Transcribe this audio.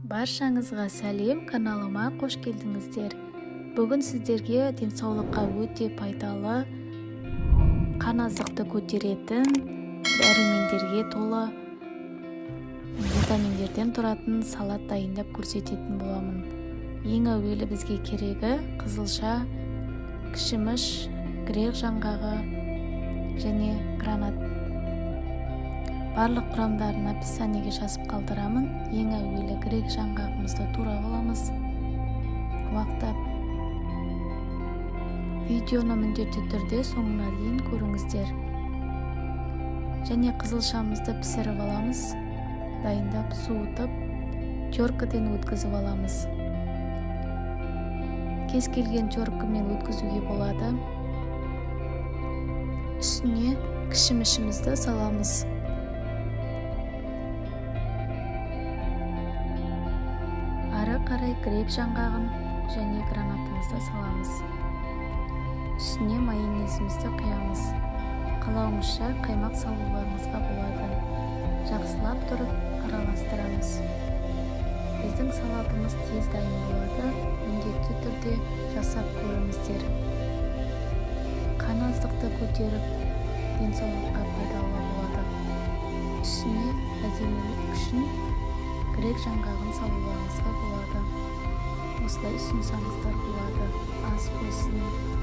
Баршаңызға сәлем, каналыма қош келдіңіздер. Бүгін сіздерге денсаулыққа өте пайдалы, қан азықты көтеретін, дәрумендерге толы, витаминдерден тұратын салат дайындап көрсететін боламын. Ең әуелі бізге керегі қызылша, кішіміш, грек жаңғағы және гранат. Барлық құрамдарын описаниеге жазып қалдырамын. Ең әуелі грек жаңғағымызды турап аламыз. Уақтап. Видеоны міндетті түрде соңына дейін көріңіздер. Және қызылшамызды пісіріп аламыз. Дайындап, суытып, теркіден өткізіп аламыз. Кез келген теркімен өткізуге болады. Үстіне кішімішімізді саламыз. Ары қарай грек жаңғағын және гранатымызды саламыз. Үстіне майонезімізді құямыз. Қалауымызша қаймақ салуларыңызға болады. Жақсылап тұрып араластырамыз. Біздің салатымыз тез дайын болады. Міндетті түрде жасап көріңіздер. Қан аздықты көтеріп, денсаулыққа пайдалы болады. Үстіне әдемілік үшін грек жаңғағын салуларыңызға болады. Осылай ұсынсаңыздар болады. Аз болсын.